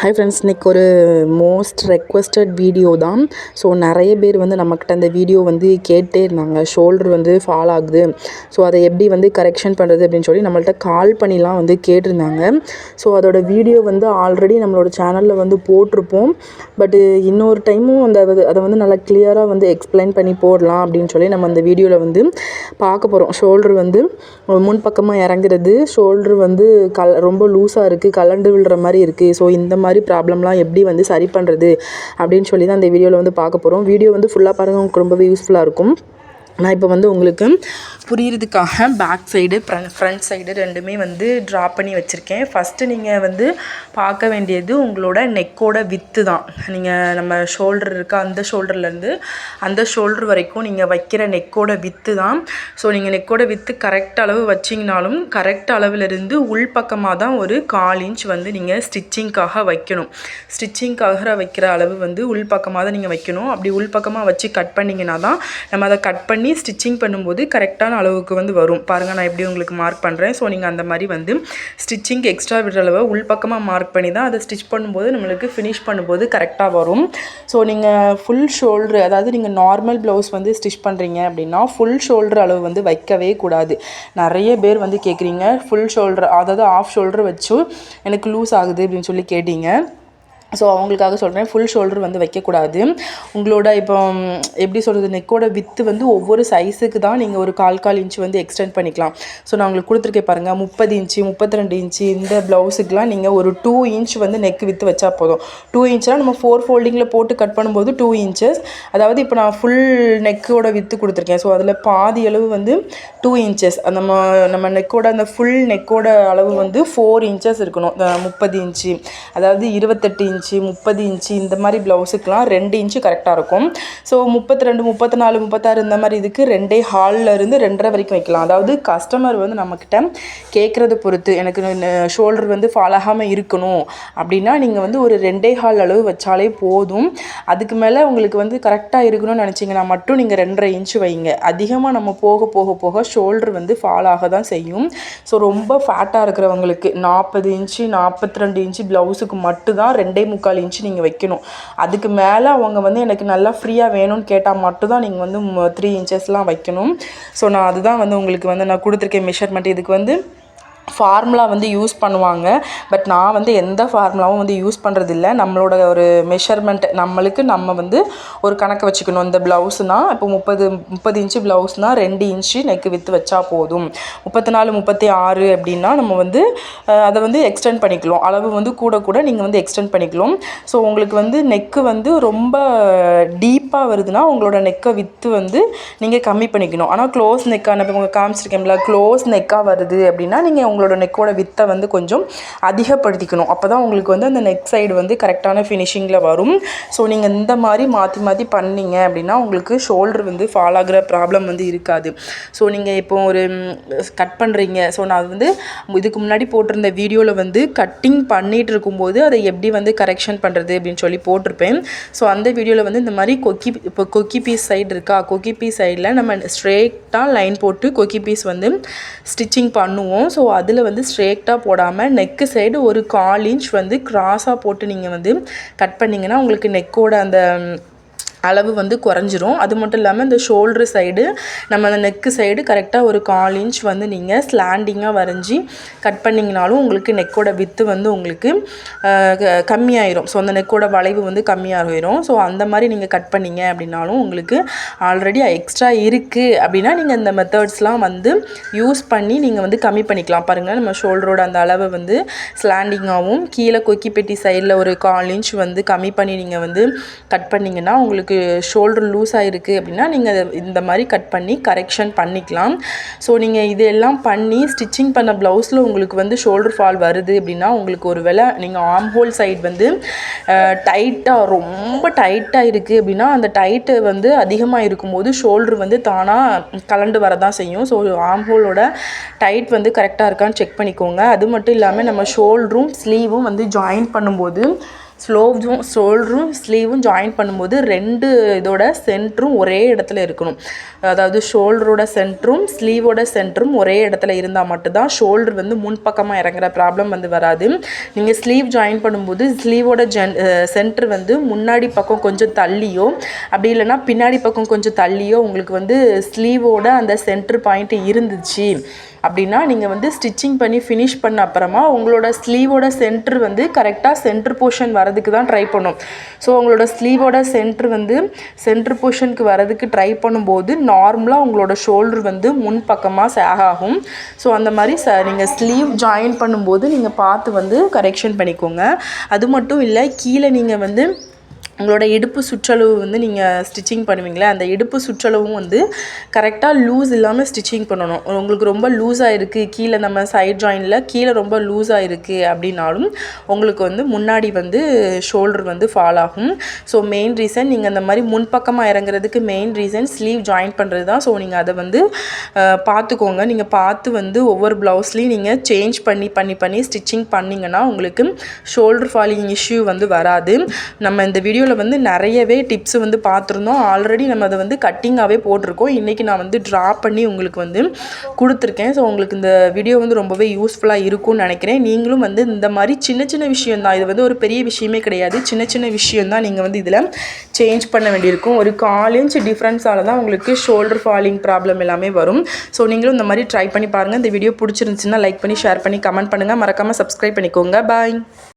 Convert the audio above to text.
Hi friends, இன்றைக்கி ஒரு most requested video தான். ஸோ நிறைய பேர் வந்து நம்மக்கிட்ட அந்த வீடியோ வந்து கேட்டே இருந்தாங்க. ஷோல்டர் வந்து ஃபால் ஆகுது, ஸோ அதை எப்படி வந்து கரெக்ஷன் பண்ணுறது அப்படின்னு சொல்லி நம்மள்ட்ட கால் பண்ணிலாம் வந்து கேட்டிருந்தாங்க. ஸோ அதோட வீடியோ வந்து ஆல்ரெடி நம்மளோட சேனலில் வந்து போட்டிருப்போம். பட்டு இன்னொரு டைமும் அதை வந்து நல்லா கிளியராக வந்து எக்ஸ்பிளைன் பண்ணி போடலாம் அப்படின்னு சொல்லி நம்ம அந்த வீடியோவில் வந்து பார்க்க போகிறோம். ஷோல்டர் வந்து முன்பக்கமாக இறங்குறது, ஷோல்டர் வந்து ரொம்ப லூஸாக இருக்குது, கலண்டு விழுற மாதிரி இருக்குது. ஸோ இந்த மாதிரி ப்ராப்ளம்லாம் எப்படி வந்து சரி பண்ணுறது அப்படின்னு சொல்லி தான் அந்த வீடியோவில் வந்து பார்க்க போகிறோம். வீடியோ வந்து ஃபுல்லாக பாருங்கள், உங்களுக்கு ரொம்பவே யூஸ்ஃபுல்லாக இருக்கும். நான் இப்போ வந்து உங்களுக்கு புரிகிறதுக்காக பேக் சைடு ஃப்ரண்ட் சைடு ரெண்டுமே வந்து ட்ரா பண்ணி வச்சுருக்கேன். ஃபஸ்ட்டு நீங்கள் வந்து பார்க்க வேண்டியது உங்களோட நெக்கோட வித்து தான். நீங்கள் நம்ம ஷோல்டர் இருக்கா, அந்த ஷோல்டர்லேருந்து அந்த ஷோல்டர் வரைக்கும் நீங்கள் வைக்கிற நெக்கோட வித்து தான். ஸோ நீங்கள் நெக்கோட வித்து கரெக்ட் அளவு வச்சிங்கனாலும் கரெக்ட் அளவுலேருந்து உள்பக்கமாக தான் ஒரு 1/4 இன்ச் வந்து நீங்கள் ஸ்டிச்சிங்க்காக வைக்கணும். ஸ்டிச்சிங்க்காக வைக்கிற அளவு வந்து உள்பக்கமாக தான் நீங்கள் வைக்கணும். அப்படி உள்பக்கமாக வச்சு கட் பண்ணிங்கன்னா தான் நம்ம அதை கட் பண்ணி ஸ்டிச்சிங் பண்ணும்போது கரெக்டான அளவுக்கு வந்து வரும். பாருங்கள், நான் எப்படி உங்களுக்கு மார்க் பண்ணுறேன். ஸோ நீங்கள் அந்த மாதிரி வந்து ஸ்டிச்சிங்க்கு எக்ஸ்ட்ரா விடுற அளவை உள்பக்கமாக மார்க் பண்ணி தான் அதை ஸ்டிச் பண்ணும்போது நம்மளுக்கு ஃபினிஷ் பண்ணும்போது கரெக்டாக வரும். ஸோ நீங்கள் ஃபுல் ஷோல்ட்ரு, அதாவது நீங்கள் நார்மல் ப்ளவுஸ் வந்து ஸ்டிச் பண்ணுறீங்க அப்படின்னா ஃபுல் ஷோல்டர் அளவு வந்து வைக்கவே கூடாது. நிறைய பேர் வந்து கேட்குறீங்க ஃபுல் ஷோல்டர், அதாவது ஆஃப் ஷோல்டர் வச்சு எனக்கு லூஸ் ஆகுது அப்படின்னு சொல்லி கேட்டீங்க. ஸோ அவங்களுக்காக சொல்கிறேன், ஃபுல் ஷோல்டர் வந்து வைக்கக்கூடாது. உங்களோட இப்போ எப்படி சொல்கிறது, நெக்கோட வித்து வந்து ஒவ்வொரு சைஸுக்கு தான் நீங்கள் ஒரு 1/4 இன்ச்சு வந்து எக்ஸ்டெண்ட் பண்ணிக்கலாம். ஸோ நான் உங்களுக்கு கொடுத்துருக்கேன் பாருங்கள், 30 இன்ச்சு 32 இன்ச்சு இந்த ப்ளவுஸுக்கெலாம் நீங்கள் ஒரு 2 இன்ச் வந்து நெக் வித்து வச்சா போதும். 2 இன்ச்னால் நம்ம 4 ஃபோல்டிங்கில் போட்டு கட் பண்ணும்போது 2 இன்ச்சஸ், அதாவது இப்போ நான் ஃபுல் நெக்கோட வித்து கொடுத்துருக்கேன். ஸோ அதில் பாதி அளவு வந்து 2 இன்ச்சஸ், நம்ம நெக்கோட அந்த ஃபுல் நெக்கோட அளவு வந்து 4 இன்ச்சஸ் இருக்கணும். 30 இன்ச்சு, அதாவது 28 இன்ச்சு 30 இன்ச்சு இந்த மாதிரி ப்ளவுஸுக்கெலாம் 2 இன்ச்சு கரெக்டாக இருக்கும். ஸோ 32 34 36 இந்த மாதிரி இதுக்கு 2.25 2.5 வரைக்கும் வைக்கலாம். அதாவது கஸ்டமர் வந்து நம்மக்கிட்ட கேட்குறத பொறுத்து, எனக்கு ஷோல்டர் வந்து ஃபால் ஆகாமல் இருக்கணும் அப்படின்னா நீங்கள் வந்து ஒரு 2.25 அளவு வச்சாலே போதும். அதுக்கு மேலே உங்களுக்கு வந்து கரெக்டாக இருக்கணும்னு நினச்சிங்கன்னா மட்டும் நீங்கள் 2.5 இன்ச்சு வைங்க. அதிகமாக நம்ம போக போக போக ஷோல்டர் வந்து ஃபால் ஆக தான் செய்யும். ஸோ ரொம்ப ஃபேட்டாக இருக்கிறவங்களுக்கு 40 இன்ச்சு 42 இன்ச்சு ப்ளவுஸுக்கு மட்டும்தான் 2.25 இன்ச்சு நீங்கள் வைக்கணும். அதுக்கு மேலே அவங்க வந்து எனக்கு நல்லா ஃப்ரீயாக வேணும்னு கேட்டால் மட்டும்தான் நீங்கள் வந்து 3 இன்ச்சஸ்லாம் வைக்கணும். ஸோ நான் அதுதான் வந்து உங்களுக்கு வந்து நான் கொடுத்துருக்கேன் மெஷர்மெண்ட். இதுக்கு வந்து ஃபார்முலா வந்து யூஸ் பண்ணுவாங்க, பட் நான் வந்து எந்த ஃபார்முலாவும் வந்து யூஸ் பண்ணுறதில்ல. நம்மளோட ஒரு மெஷர்மெண்ட், நம்ம வந்து ஒரு கணக்கு வச்சுக்கணும். இந்த ப்ளவுஸ்னால் இப்போ 30 இன்ச்சு ப்ளவுஸ்னால் 2 இன்ச்சு நெக்கு வித்து வச்சா போதும். 34 36 அப்படின்னா நம்ம வந்து அதை வந்து எக்ஸ்டெண்ட் பண்ணிக்கலாம். அளவு வந்து கூட நீங்கள் வந்து எக்ஸ்டெண்ட் பண்ணிக்கலாம். ஸோ உங்களுக்கு வந்து நெக்கு வந்து ரொம்ப டீப்பாக வருதுன்னா உங்களோட நெக்கை வித்து வந்து நீங்கள் கம்மி பண்ணிக்கணும். ஆனால் க்ளோஸ் நெக்கான இப்போ உங்களுக்கு காமிச்சிருக்கேன்ல, க்ளோஸ் நெக்காக வருது அப்படின்னா நீங்கள் உங்களோட நெக்கோட வித்தை வந்து கொஞ்சம் அதிகப்படுத்திக்கணும். அப்போ தான் உங்களுக்கு வந்து அந்த நெக் சைடு வந்து கரெக்டான ஃபினிஷிங்கில் வரும். ஸோ நீங்கள் இந்த மாதிரி மாற்றி பண்ணிங்க அப்படின்னா உங்களுக்கு ஷோல்டர் வந்து ஃபால் ஆகிற ப்ராப்ளம் வந்து இருக்காது. ஸோ நீங்கள் இப்போ ஒரு கட் பண்ணுறீங்க, ஸோ நான் வந்து இதுக்கு முன்னாடி போட்டிருந்த வீடியோவில் வந்து கட்டிங் பண்ணிகிட்டு இருக்கும்போது அதை எப்படி வந்து கரெக்ஷன் பண்ணுறது அப்படின்னு சொல்லி போட்டிருப்பேன். ஸோ அந்த வீடியோவில் வந்து இந்த மாதிரி கொக்கி பீஸ் சைடு இருக்கா, கொக்கி பீஸ் சைடில் நம்ம ஸ்ட்ரெயிட்டாக லைன் போட்டு கொக்கி பீஸ் வந்து ஸ்டிச்சிங் பண்ணுவோம். ஸோ அதில் வந்து ஸ்ட்ரெயிட்டாக போடாமல் நெக்கு சைடு ஒரு 1/4 இன்ச் வந்து கிராஸாக போட்டு நீங்கள் வந்து கட் பண்ணிங்கன்னா உங்களுக்கு நெக்கோட அந்த அளவு வந்து குறைஞ்சிரும். அது மட்டும் இல்லாமல் இந்த ஷோல்டர் சைடு நம்ம அந்த நெக்கு சைடு கரெக்டாக ஒரு 1/4 இன்ச் வந்து நீங்கள் ஸ்லாண்டிங்காக வரைஞ்சி கட் பண்ணிங்கனாலும் உங்களுக்கு நெக்கோட வித்து வந்து உங்களுக்கு கம்மியாயிரும். ஸோ அந்த நெக்கோட வளைவு வந்து கம்மியாகிடும். ஸோ அந்த மாதிரி நீங்கள் கட் பண்ணிங்க அப்படின்னாலும் உங்களுக்கு ஆல்ரெடி எக்ஸ்ட்ரா இருக்குது அப்படின்னா நீங்கள் இந்த மெத்தட்ஸ்லாம் வந்து யூஸ் பண்ணி நீங்கள் வந்து கம்மி பண்ணிக்கலாம். பாருங்கள், நம்ம ஷோல்டரோட அந்த அளவை வந்து ஸ்லாண்டிங்காகவும் கீழே கொக்கி பெட்டி சைடில் ஒரு 1/4 இன்ச் வந்து கம்மி பண்ணி நீங்கள் வந்து கட் பண்ணிங்கன்னா உங்களுக்கு ஷோல்டர் லூஸ் ஆகிருக்கு அப்படின்னா நீங்கள் இந்த மாதிரி கட் பண்ணி கரெக்ஷன் பண்ணிக்கலாம். ஸோ நீங்கள் இதெல்லாம் பண்ணி ஸ்டிச்சிங் பண்ண ப்ளவுஸில் உங்களுக்கு வந்து ஷோல்டர் ஃபால் வருது அப்படின்னா உங்களுக்கு ஒரு வேளை நீங்கள் ஆர்ம் ஹோல் சைடு வந்து டைட்டாக ரொம்ப டைட்டாக இருக்குது அப்படின்னா அந்த டைட்டு வந்து அதிகமாக இருக்கும்போது ஷோல்டர் வந்து தானாக கலண்டு வரதான் செய்யும். ஸோ ஆர்ம் ஹோலோட டைட் வந்து கரெக்டாக இருக்கான்னு செக் பண்ணிக்கோங்க. அது மட்டும் இல்லாமல் நம்ம ஷோல்டரும் ஸ்லீவும் வந்து ஜாயின் பண்ணும்போது ஷோல்டரும் ஸ்லீவும் ஜாயின் பண்ணும்போது 2 இதோட சென்டரும் ஒரே இடத்துல இருக்கணும். அதாவது ஷோல்டரோட சென்டரும் ஸ்லீவோட சென்டரும் ஒரே இடத்துல இருந்தால் மட்டும்தான் ஷோல்டர் வந்து முன்பக்கமாக இறங்குற ப்ராப்ளம் வந்து வராது. நீங்கள் ஸ்லீவ் ஜாயின் பண்ணும்போது ஸ்லீவோட சென்டர் வந்து முன்னாடி பக்கம் கொஞ்சம் தள்ளியோ அப்படி இல்லைன்னா பின்னாடி பக்கம் கொஞ்சம் தள்ளியோ உங்களுக்கு வந்து ஸ்லீவோட அந்த சென்டர் பாயிண்ட் இருந்துச்சு அப்படின்னா நீங்கள் வந்து ஸ்டிச்சிங் பண்ணி ஃபினிஷ் பண்ண அப்புறமா உங்களோட ஸ்லீவோட சென்டர் வந்து கரெக்டாக சென்டர் போர்ஷன் வரதுக்கு தான் ட்ரை பண்ணும். ஸோ உங்களோட ஸ்லீவோட சென்டர் வந்து சென்டர் போர்ஷனுக்கு வரதுக்கு ட்ரை பண்ணும்போது நார்மலாக உங்களோட ஷோல்டர் வந்து முன் பக்கமாக சேக் ஆகும். ஸோ அந்த மாதிரி நீங்கள் ஸ்லீவ் ஜாயின் பண்ணும்போது நீங்கள் பார்த்து வந்து கரெக்ஷன் பண்ணிக்கோங்க. அது மட்டும் இல்லை, கீழே நீங்கள் வந்து உங்களோட இடுப்பு சுற்றளவு வந்து நீங்கள் ஸ்டிச்சிங் பண்ணுவீங்களே, அந்த இடுப்பு சுற்றளவும் வந்து கரெக்டாக லூஸ் இல்லாமல் ஸ்டிச்சிங் பண்ணணும். உங்களுக்கு ரொம்ப லூஸாக இருக்குது, கீழே நம்ம சைட் ஜாயினில் கீழே ரொம்ப லூஸாக இருக்குது அப்படின்னாலும் உங்களுக்கு வந்து முன்னாடி வந்து ஷோல்டர் வந்து ஃபால் ஆகும். ஸோ மெயின் ரீசன் நீங்கள் அந்த மாதிரி முன்பக்கமாக இறங்குறதுக்கு மெயின் ரீசன் ஸ்லீவ் ஜாயின் பண்ணுறது தான். ஸோ நீங்கள் அதை வந்து பார்த்துக்கோங்க. நீங்கள் பார்த்து வந்து ஒவ்வொரு ப்ளவுஸ்லேயும் நீங்கள் சேஞ்ச் பண்ணி ஸ்டிச்சிங் பண்ணிங்கன்னா உங்களுக்கு ஷோல்டர் ஃபாலிங் இஷ்யூ வந்து வராது. நம்ம இந்த வீடியோவில் வந்து நிறையவே டிப்ஸ் வந்து பார்த்துருந்தோம். ஆல்ரெடி நம்ம அதை வந்து கட்டிங்காகவே போட்டிருக்கோம். இன்றைக்கி நான் வந்து ட்ரா பண்ணி உங்களுக்கு வந்து கொடுத்துருக்கேன். ஸோ உங்களுக்கு இந்த வீடியோ வந்து ரொம்பவே யூஸ்ஃபுல்லாக இருக்கும்னு நினைக்கிறேன். நீங்களும் வந்து இந்த மாதிரி சின்ன சின்ன விஷயந்தான், இது வந்து ஒரு பெரிய விஷயமே கிடையாது, சின்ன சின்ன விஷயந்தான் நீங்கள் வந்து இதில் சேஞ்ச் பண்ண வேண்டியிருக்கும். ஒரு 1/4 இன்ச் டிஃப்ரென்ஸால் தான் உங்களுக்கு ஷோல்டர் ஃபாலிங் ப்ராப்ளம் எல்லாமே வரும். ஸோ நீங்களும் இந்த மாதிரி ட்ரை பண்ணி பாருங்கள். இந்த வீடியோ பிடிச்சிருந்துச்சுன்னா லைக் பண்ணி ஷேர் பண்ணி கமெண்ட் பண்ணுங்கள். மறக்காமல் சப்ஸ்கிரைப் பண்ணிக்கோங்க. பாய்.